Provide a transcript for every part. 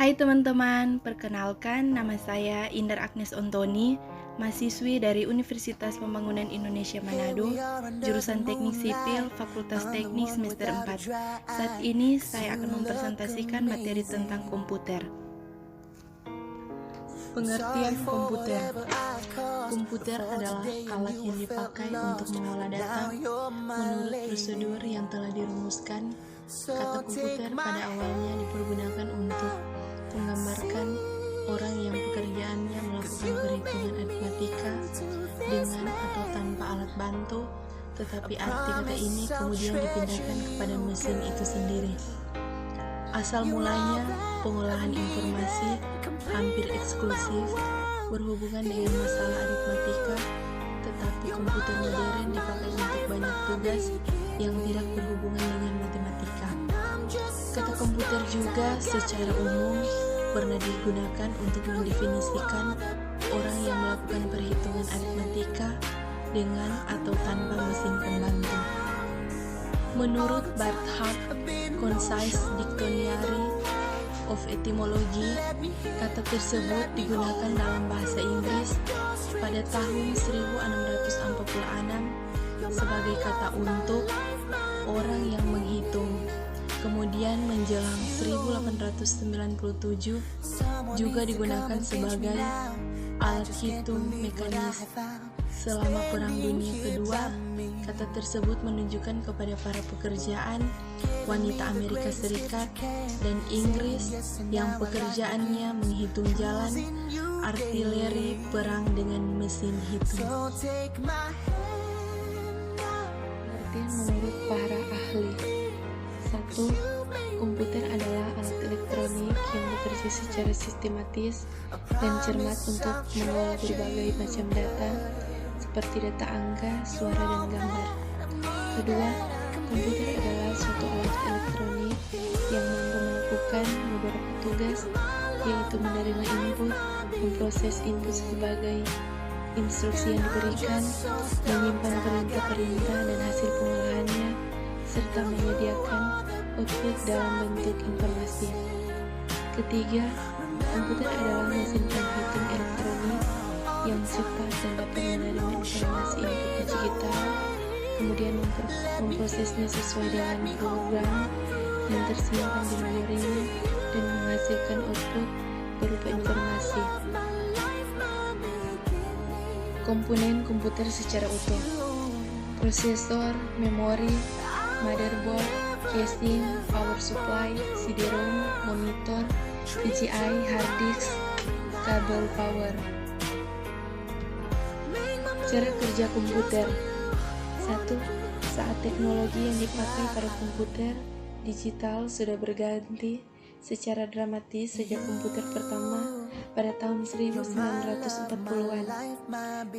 Hai teman-teman, perkenalkan nama saya Indar Agnes Ontoni, mahasiswi dari Universitas Pembangunan Indonesia Manado, jurusan Teknik Sipil, Fakultas Teknik semester 4. Saat ini saya akan mempresentasikan materi tentang komputer. Pengertian komputer. Komputer adalah alat yang dipakai untuk mengolah data menurut prosedur yang telah dirumuskan. Kata komputer pada awalnya dipergunakan untuk menggambarkan orang yang pekerjaannya melakukan perhitungan aritmatika dengan atau tanpa alat bantu, tetapi arti kata ini kemudian dipindahkan kepada mesin itu sendiri. Asal mulanya, pengolahan informasi hampir eksklusif berhubungan dengan masalah aritmatika, tetapi komputer modern dipakai untuk banyak tugas yang tidak berhubungan dengan matematika. Kata komputer juga secara umum pernah digunakan untuk mendefinisikan orang yang melakukan perhitungan aritmatika dengan atau tanpa mesin pembantu. Menurut Barthard, Concise Dictionary of Etymology, kata tersebut digunakan dalam bahasa Inggris pada tahun 1646 sebagai kata untuk orang yang menghitung. Kemudian menjelang 1897 juga digunakan sebagai alat hitung mekanis. Selama Perang Dunia Kedua, kata tersebut menunjukkan kepada para pekerjaan wanita Amerika Serikat dan Inggris yang pekerjaannya menghitung jalan artileri perang dengan mesin hitung. Pengertian menurut para ahli. 1. Komputer adalah alat elektronik yang bekerja secara sistematis dan cermat untuk mengolah berbagai macam data seperti data angka, suara, dan gambar. Kedua, komputer adalah suatu alat elektronik yang mampu melakukan beberapa tugas, yaitu menerima input, memproses input sebagai instruksi yang diberikan, menyimpan perintah-perintah dan hasil pengolahannya, serta menyediakan output dalam bentuk informasi. Ketiga, komputer adalah mesin penghitung elektronik yang cepat dan dapat menerima informasi input digital, kemudian memprosesnya sesuai dengan program yang tersimpan di memorinya dan menghasilkan output berupa informasi. Komponen komputer secara utuh: prosesor, memori, motherboard, casing, power supply, CD-ROM, monitor, VGA, hard disk, kabel power. Cara kerja komputer. 1. Saat teknologi yang dipakai pada komputer digital sudah berganti secara dramatis sejak komputer pertama pada tahun 1940-an.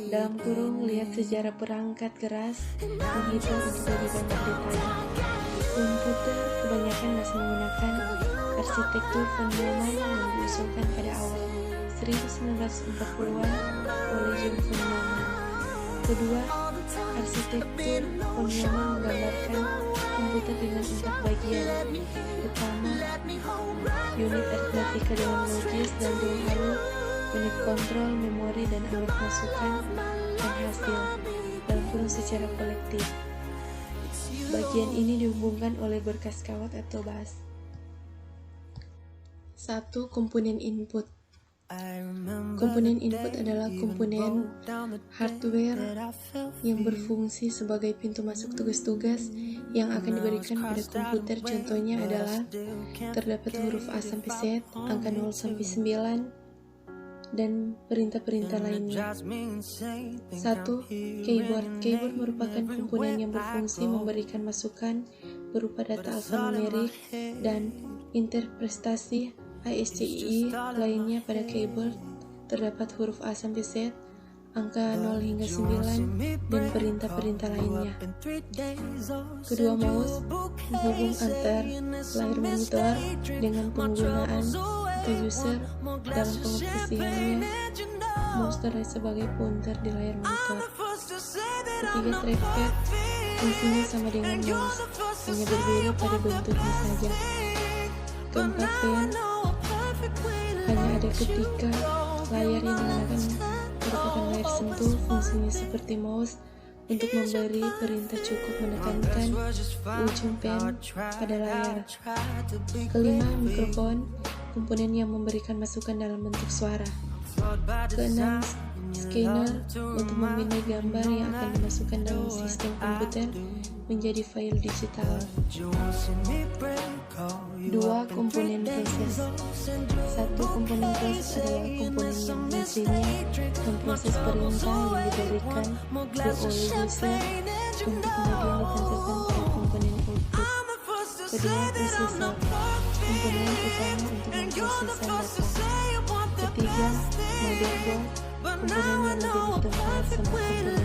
Dalam kurung, lihat sejarah perangkat keras menghitung untuk lebih banyak detail. Komputer kebanyakan masih menggunakan arsitektur von Neumann yang diusulkan pada awal 1940-an oleh John von Neumann. Kedua, arsitektur von Neumann menggambarkan komputer dengan 4 bagian utama: unit aritmatika dengan logis dan ruang halu, unit kontrol, memori, dan alat masukan dan hasil dalam kurung secara kolektif. Bagian ini dihubungkan oleh berkas kawat atau bus. 1. Komponen input. Komponen input adalah komponen hardware yang berfungsi sebagai pintu masuk tugas-tugas yang akan diberikan pada komputer. Contohnya adalah terdapat huruf A sampai Z, angka 0 sampai 9, dan perintah-perintah lainnya. 1. Keyboard. Keyboard merupakan komponen yang berfungsi memberikan masukan berupa data alfanumerik dan interpretasi ASCII lainnya. Pada keyboard terdapat huruf A sampai Z, angka 0 hingga 9, dan perintah-perintah lainnya. Kedua, mouse menghubung antar layar monitor dengan penggunaan atau user. Dalam pengoperasiannya, mouse terlihat sebagai pointer di layar monitor. Ketiga, trackpad fungsinya sama dengan mouse, hanya berbeda pada bentuknya saja. Keempat, pen pada ketika layar yang digunakan merupakan layar sentuh, fungsinya seperti mouse untuk memberi perintah, cukup menekankan ujung pen pada layar. Kelima, mikrofon, komponen yang memberikan masukan dalam bentuk suara. Keenam, scanner untuk memindai gambar yang akan dimasukkan dalam sistem komputer menjadi file digital. 2. Komponen proses. 1. Komponen proses adalah komponen yang fungsinya memproses perintah yang diberikan oleh user untuk kemudian ditampilkan pada komponen output. Kedua, prosesor, komponen utama untuk memproses data. Ketiga, motherboard, komponen yang menjadi tempat semua komponen berhubungan seperti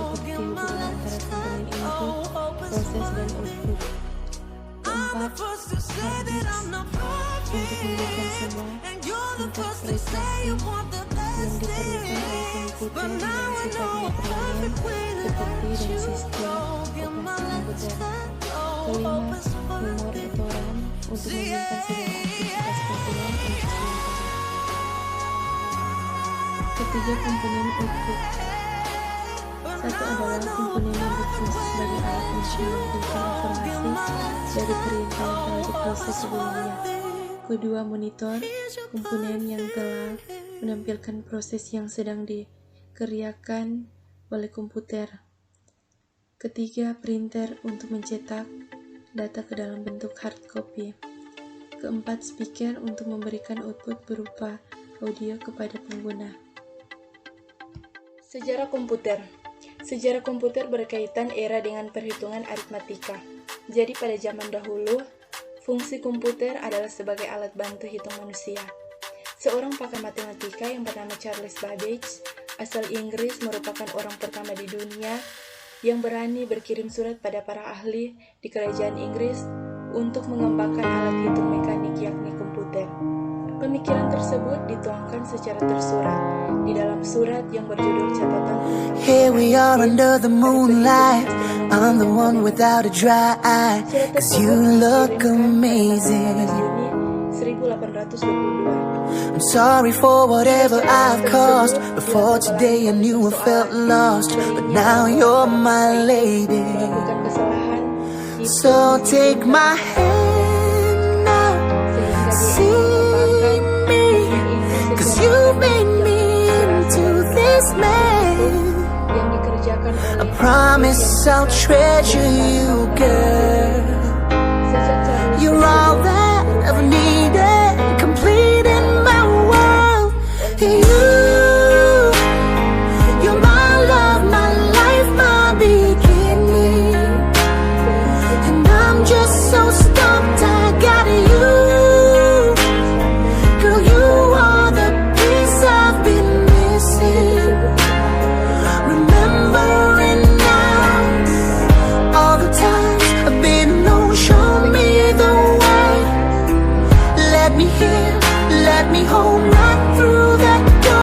hubungan antara komponen input, proses, dan output. Keempat, hard disk untuk memberikan semua interpretasi yang diperlukan oleh komputer yang sifatnya primer seperti dan sistem operasi komputer. Kelima, memori atau RAM untuk menyimpan segala aktivitas komputer untuk sementara. Ketiga, komponen output. 1 adalah komponen yang berfungsi sebagai alat untuk mengumpulkan informasi dari perintah yang telah diproses sebelumnya. Kedua, monitor, komponen yang telah menampilkan proses yang sedang dikerjakan oleh komputer. Ketiga, printer untuk mencetak data ke dalam bentuk hard copy. Keempat, speaker untuk memberikan output berupa audio kepada pengguna. Sejarah komputer. Sejarah komputer berkaitan era dengan perhitungan aritmatika. Jadi pada zaman dahulu, fungsi komputer adalah sebagai alat bantu hitung manusia. Seorang pakar matematika yang bernama Charles Babbage, asal Inggris, merupakan orang pertama di dunia yang berani berkirim surat pada para ahli di kerajaan Inggris untuk mengembangkan alat hitung mekanik yakni komputer. Pemikiran tersebut dituangkan secara tersurat di dalam surat yang berjudul catatan tentang Here we are under the moonlight. I'm the one without a dry eye, 'cause you look amazing. Juni 1822. I'm sorry for whatever I've caused. Before today I knew I felt lost, but now you're my lady. Melakukan kesalahan, So take my hand now, see me, 'cause you made me into this man. yang dikerjakan oleh I promise I'll treasure you, girl.